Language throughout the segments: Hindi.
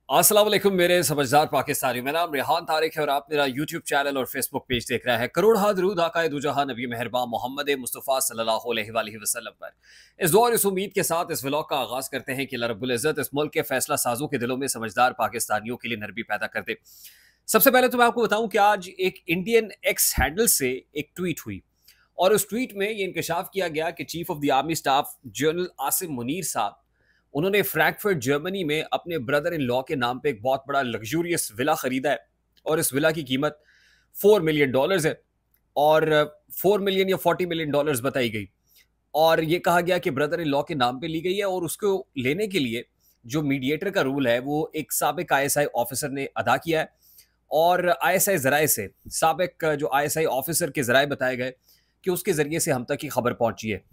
अस्सलाम वालेकुम मेरे समझदार पाकिस्तानी। मेरा नाम रेहान तारिक है और आप मेरा यूट्यूब चैनल और फेसबुक पेज देख रहे हैं। करोड़ हा दरूद आकाए दो जहां नबी मेहरबान मोहम्मद मुस्तफ़ा सल्लल्लाहु अलैहि वसल्लम पर। इस दौर इस उम्मीद के साथ इस व्लॉग का आगाज़ करते हैं कि अल्लाह रब्बुल इज़्ज़त इस मुल्क के फैसला साजों के दिलों में समझदार पाकिस्तानियों के लिए नरमी पैदा कर दे। सबसे पहले तो मैं आपको बताऊं कि आज एक इंडियन एक्स हैंडल से एक ट्वीट हुई और उस ट्वीट में ये इंकशाफ किया गया कि chief of the army staff general Asim Munir साहब, उन्होंने फ्रैंकफर्ट जर्मनी में अपने ब्रदर इन लॉ के नाम पे एक बहुत बड़ा लग्जूरियस विला खरीदा है और इस विला की कीमत $4 मिलियन है और 4 मिलियन या $40 मिलियन बताई गई। और ये कहा गया कि ब्रदर इन लॉ के नाम पे ली गई है और उसको लेने के लिए जो मीडिएटर का रोल है वो एक साबिक आईएसआई ऑफिसर ने अदा किया है और आईएसआई जराए से साबिक जो आईएसआई ऑफिसर के जराए बताए गए कि उसके जरिए से हम तक ये खबर पहुंची है।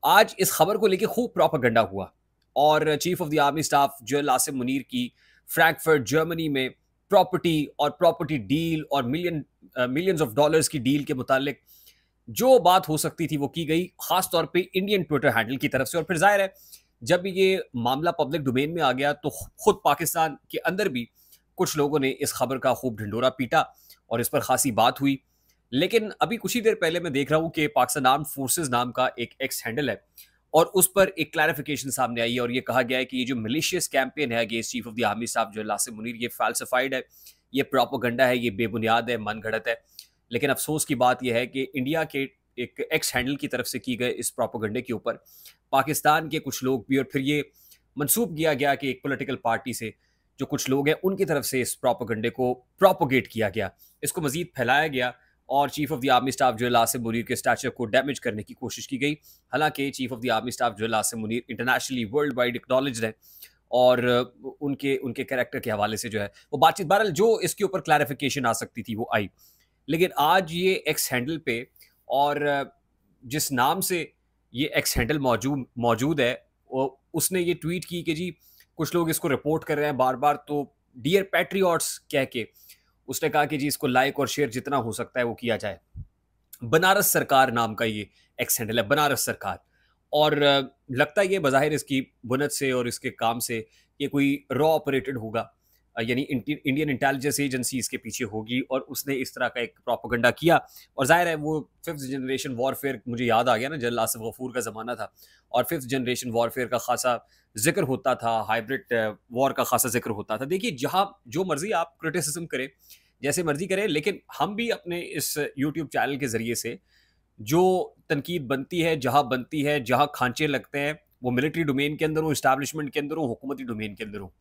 आज इस खबर को लेकर खूब प्रोपेगेंडा हुआ और chief of the army staff general Asim Munir की फ्रैंकफर्ट जर्मनी में प्रॉपर्टी और प्रॉपर्टी डील और मिलियंस ऑफ डॉलर्स की डील के मुतालिक जो बात हो सकती थी वो की गई, खास तौर पे इंडियन ट्विटर हैंडल की तरफ से। और फिर जाहिर है जब ये मामला पब्लिक डोमेन में आ गया तो खुद पाकिस्तान के अंदर भी कुछ लोगों ने इस खबर का खूब ढिंडोरा पीटा और इस पर खासी बात हुई। लेकिन अभी कुछ ही देर पहले मैं देख रहा हूं कि पाकिस्तान आर्म फोर्सेस नाम का एक एक्स हैंडल है और उस पर एक क्लैरिफिकेशन सामने आई है और ये कहा गया है कि ये जो मिलिशियस कैंपेन है against chief of the army staff general Asim Munir, ये फाल्सिफाइड है, ये प्रोपोगंडा है, ये बेबुनियाद है, मन घड़त है। लेकिन अफसोस की बात यह है कि इंडिया के एक एक्स हैंडल की तरफ से की गए इस प्रोपोगंडे के ऊपर पाकिस्तान के कुछ लोग भी, और फिर ये मंसूब किया गया कि एक पॉलिटिकल पार्टी से जो कुछ लोग हैं उनकी तरफ से इस प्रोपोगंडे को प्रोपोगेट किया गया, इसको मजीद फैलाया गया और chief of the army staff general Asim Munir के स्टैचर को डैमेज करने की कोशिश की गई। हालांकि chief of the army staff general Asim Munir internationally world wide acknowledged है और उनके उनके कैरेक्टर के हवाले से जो है वो बातचीत, बहरहाल जो इसके ऊपर क्लैरिफिकेशन आ सकती थी वो आई। लेकिन आज ये एक्स हैंडल पे और जिस नाम से ये एक्स हैंडल मौजूद मौजूद है उसने ये ट्वीट की कि जी कुछ लोग इसको रिपोर्ट कर रहे हैं बार बार, तो डियर पैट्रियट्स कह के उसने कहा कि जी इसको लाइक और शेयर जितना हो सकता है वो किया जाए। बनारस सरकार नाम का ये एक्स हैंडल है, बनारस सरकार। और लगता है ये बज़ाहिर इसकी बुनत से और इसके काम से ये कोई रॉ ऑपरेटेड होगा, यानी इंडियन इंटेलिजेंस एजेंसी इसके पीछे होगी और उसने इस तरह का एक प्रोपोगंडा किया। और जाहिर है वो फिफ्थ जनरेशन वॉरफेयर, मुझे याद आ गया ना जनरल आसिफ गफूर का ज़माना था और फिफ्थ जनरेशन वॉरफेयर का खासा जिक्र होता था, हाइब्रिड वॉर का खासा जिक्र होता था। देखिए जहाँ जो मर्जी आप क्रिटिसिज्म करें, जैसे मर्जी करें, लेकिन हम भी अपने इस यूट्यूब चैनल के ज़रिए से जो तनकीद बनती है, जहाँ बनती है, जहाँ खांचे लगते हैं, वो मिलिट्री डोमेन के अंदर हो, इस्टेब्लिशमेंट के अंदर हो, हुकूमती डोमेन के अंदर हो,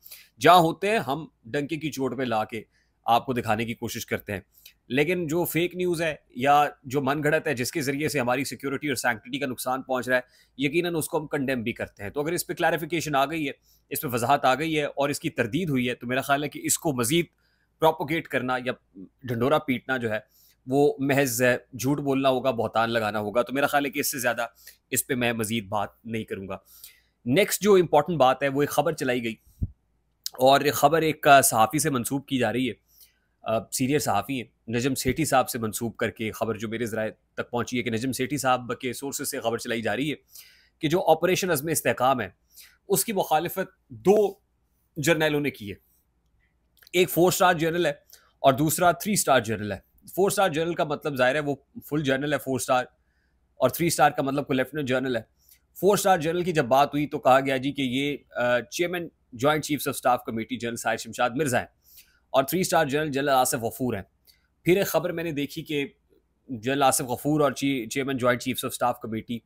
जहाँ होते हैं हम डंके की चोट पे ला के आपको दिखाने की कोशिश करते हैं। लेकिन जो फेक न्यूज़ है या जो मन घड़त है जिसके ज़रिए से हमारी सिक्योरिटी और सैंक्टिटी का नुकसान पहुँच रहा है, यकीनन उसको हम कंडेम भी करते हैं। तो अगर इस पे क्लैरिफिकेशन आ गई है, इस पे वजाहत आ गई है और इसकी तरदीद हुई है, तो मेरा ख्याल है कि इसको मज़ीद प्रोपोगेट करना या ढंडोरा पीटना जो है वो महज झूठ बोलना होगा, बहतान लगाना होगा। तो मेरा ख्याल है कि इससे ज़्यादा इस पे मैं मज़ीद बात नहीं करूँगा। नेक्स्ट जो इम्पोर्टेंट बात है वो एक खबर चलाई गई और ये खबर एक सहाफ़ी से मंसूब की जा रही है, सीनियर सहाफ़ी हैं, नजम सेठी साहब से मंसूब करके खबर जो मेरे ज़राए तक पहुँची है कि नजम सेठी साहब के सोर्सेज से खबर चलाई जा रही है कि जो ऑपरेशन अज़्म इस्तेहकाम है उसकी मुखालिफत 2 जर्नैलों ने की है। एक 4 स्टार जनरल है और दूसरा 3 स्टार जनरल है। 4 स्टार जनरल का मतलब ज़ाहिर है वो फुल जनरल है 4 स्टार, और 3 स्टार का मतलब कोई लेफ्टिनेंट जनरल है। 4 स्टार जनरल की जब बात हुई तो कहा गया जी कि ये chairman joint chiefs of staff committee general Sahir Shamshad Mirza हैं और 3 star general general Asif Ghafoor हैं। फिर एक खबर मैंने देखी कि जनरल आसिफ गफूर और chairman joint chiefs of staff committee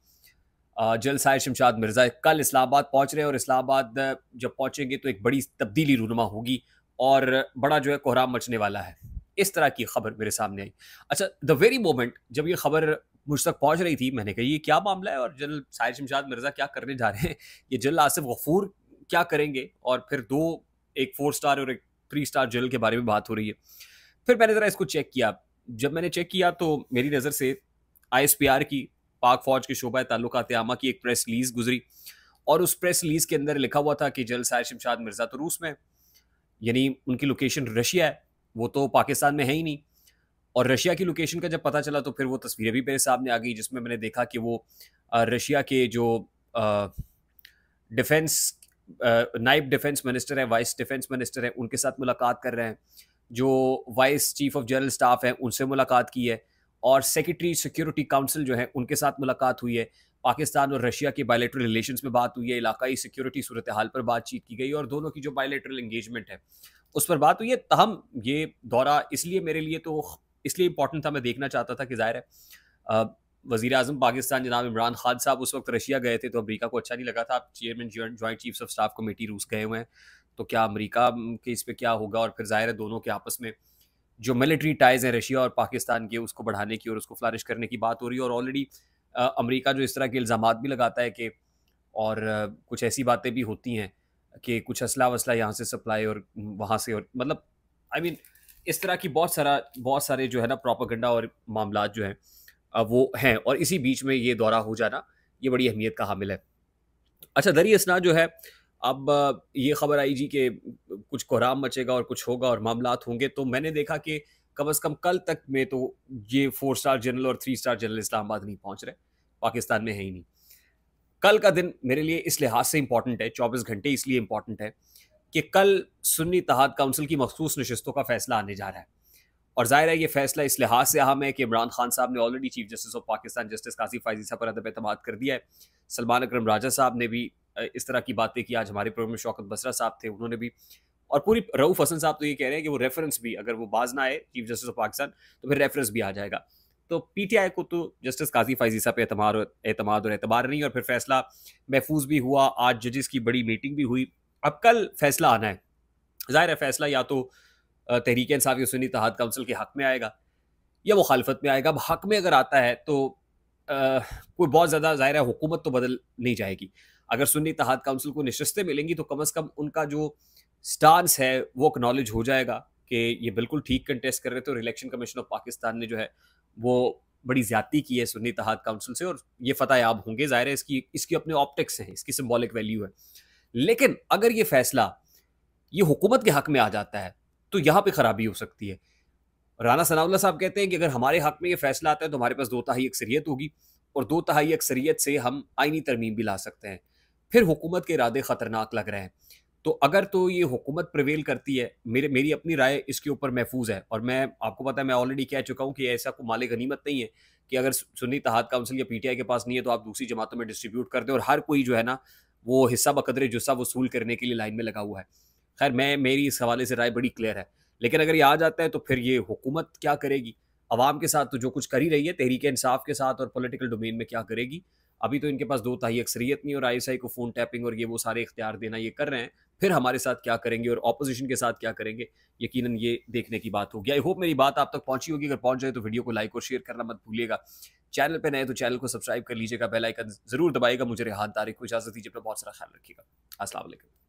general Sahir Shamshad Mirza कल इस्लामाबाद पहुंच रहे हैं और इस्लामाबाद जब पहुंचेंगे तो एक बड़ी तब्दीली रूनुमा होगी और बड़ा जो है कोहराम मचने वाला है। इस तरह की खबर मेरे सामने आई। अच्छा, द वेरी मोमेंट जब ये खबर मुझ तक पहुंच रही थी मैंने कहा ये क्या मामला है और जनरल साहिर शमशाद मिर्ज़ा क्या करने जा रहे हैं, ये जनरल आसिफ गफूर क्या करेंगे, और फिर दो, एक 4 स्टार और एक 3 स्टार जनरल के बारे में बात हो रही है। फिर मैंने ज़रा इसको चेक किया। जब मैंने चेक किया तो मेरी नज़र से ISPR की, पाक फौज के शोबा ताल्लुकात आमा की एक प्रेस रिलीज गुजरी और उस प्रेस रिलीज के अंदर लिखा हुआ था कि जनरल साहिर शमशाद मिर्ज़ा तो रूस में, यानी उनकी लोकेशन रशिया है, वो तो पाकिस्तान में है ही नहीं। और रशिया की लोकेशन का जब पता चला तो फिर वो तस्वीरें भी मेरे सामने आ गई जिसमें मैंने देखा कि वो रशिया के जो डिफेंस नायब डिफेंस मिनिस्टर है, वाइस डिफेंस मिनिस्टर है, उनके साथ मुलाकात कर रहे हैं। जो vice chief of general staff है उनसे मुलाकात की है, और सेक्रेटरी सिक्योरिटी काउंसिल जो है उनके साथ मुलाकात हुई है। पाकिस्तान और रशिया की बायलैटरल रिलेशंस में बात हुई है, इलाकाई सिक्योरिटी सूरत हाल पर बातचीत की गई, और दोनों की जो बायलैटरल एंगेजमेंट है उस पर बात हुई है। तहम ये दौरा इसलिए मेरे लिए तो इसलिए इंपॉर्टेंट था, मैं देखना चाहता था कि जाहिर है वजीर आजम पाकिस्तान जनाब इमरान खान साहब उस वक्त रशिया गए थे, तो अमरीका को अच्छा नहीं लगा था। आप chairman joint chiefs of staff committee रूस गए हुए हैं, तो क्या अमरीका के इस पे क्या होगा। और फिर जाहिर है दोनों के आपस में जो मिलिट्री टाइज हैं रशिया और पाकिस्तान के, उसको बढ़ाने की और उसको फ्लरिश करने की बात हो रही है। और ऑलरेडी अमरीका जो इस तरह के इल्ज़ामात भी लगाता है कि, और कुछ ऐसी बातें भी होती हैं कि कुछ असला वसला यहाँ से सप्लाई और वहाँ से, और मतलब आई मीन इस तरह की बहुत सारे जो है ना प्रोपेगेंडा और मामलात जो हैं वो हैं, और इसी बीच में ये दौरा हो जाना ये बड़ी अहमियत का हामिल है। अच्छा, दरी असना जो है, अब ये खबर आई जी कि कुछ कोहराम मचेगा और कुछ होगा और मामलात होंगे, तो मैंने देखा कि कम से कम कल तक में तो ये 4 स्टार जनरल और 3 स्टार जनरल इस्लामाबाद नहीं पहुंच रहे, पाकिस्तान में है ही नहीं। कल का दिन मेरे लिए इस लिहाज से इंपॉर्टेंट है, 24 घंटे इसलिए इंपॉर्टेंट है कि कल सुन्नी इत्तेहाद काउंसिल की मखसूस नशिस्तों का फैसला आने जा रहा है। और जाहिर है ये फैसला इस लिहाज से अहम है कि इमरान खान साहब ने already chief justice of Pakistan justice Qazi Faez साहब पर अदब एतमाद कर दिया है। सलमान अकरम राजा साहब ने भी इस तरह की बातें की। आज हमारे प्रोग्राम में शौकत बसरा साहब थे, उन्होंने भी, और पूरी रऊफ हसन साहब तो ये कह रहे हैं कि वो रेफरेंस भी, अगर वो बाज ना आए चीफ जस्टिस ऑफ पाकिस्तान, तो फिर रेफरेंस भी आ जाएगा। तो पीटीआई को तो जस्टिस काजी फायजी साहब पे एतमाद और एतबार नहीं, और फिर फैसला महफूज भी हुआ। आज जजेस की बड़ी मीटिंग भी हुई। अब कल फैसला आना है। जाहिर है फैसला या तो तहरीक इंसाफ सुन्नी इत्तेहाद काउंसिल के हक में आएगा या मुखालफत में आएगा। अब हक में अगर आता है तो कोई बहुत ज़्यादा, जाहिर है हुकूमत तो बदल नहीं जाएगी। अगर सुन्नी इत्तेहाद काउंसिल को नशिस्तें मिलेंगी तो कम अज़ कम उनका जो स्टांस है वो एक्नॉलेज हो जाएगा कि ये बिल्कुल ठीक कंटेस्ट कर रहे थे, और इलेक्शन कमीशन ऑफ पाकिस्तान ने जो है वो बड़ी ज़्यादती की है सुन्नी इत्तेहाद काउंसिल से, और ये फतह याब होंगे। ज़ाहिर है इसकी इसकी अपने ऑप्टिक्स हैं, इसकी सिंबॉलिक वैल्यू है। लेकिन अगर ये फैसला ये हुकूमत के हक में आ जाता है तो यहाँ पे खराबी हो सकती है। राना सनाउल्लाह साहब कहते हैं कि अगर हमारे हक में ये फैसला आता है तो हमारे पास 2 तिहाई अक्सरियत होगी, और 2 तिहाई अक्सरियत से हम आईनी तरमीम भी ला सकते हैं। फिर हुकूमत के इरादे खतरनाक लग रहे हैं। तो अगर तो ये हुकूमत प्रिवेल करती है, मेरी अपनी राय इसके ऊपर महफूज है, और मैं आपको पता है मैं ऑलरेडी कह चुका हूँ कि ऐसा कोई माले गनीमत नहीं है कि अगर सुन्नी इत्तेहाद काउंसिल या पीटीआई के पास नहीं है तो आप दूसरी जमातों में डिस्ट्रीब्यूट कर दें, और हर कोई जो है ना वो हिस्सा बकदरे जुस्सा वसूल करने के लिए लाइन में लगा हुआ है। खैर, मेरी इस हवाले से राय बड़ी क्लियर है। लेकिन अगर ये आ जाता है तो फिर ये हुकूमत क्या करेगी, अवाम के साथ तो जो कुछ कर ही रही है, तहरीक इंसाफ के साथ और पॉलिटिकल डोमेन में क्या करेगी। अभी तो इनके पास 2 तिहाई अक्सरियत नहीं, और आईएसआई को फ़ोन टैपिंग और ये वो सारे इख्तियार देना ये कर रहे हैं। फिर हमारे साथ क्या करेंगे और ऑपोजिशन के साथ क्या करेंगे, यकीनन ये देखने की बात होगी। आई होप मेरी बात आप तक पहुंची होगी। अगर पहुंच जाए तो वीडियो को लाइक और शेयर करना मत भूलिएगा। चैनल पे नए तो चैनल को सब्सक्राइब कर लीजिएगा, बेल आइकन जरूर दबाइएगा। मुझे रेहान तारिक को इजाज़त दीजिए, अपना बहुत सारा ख्याल रखिएगा। अस्सलाम वालेकुम।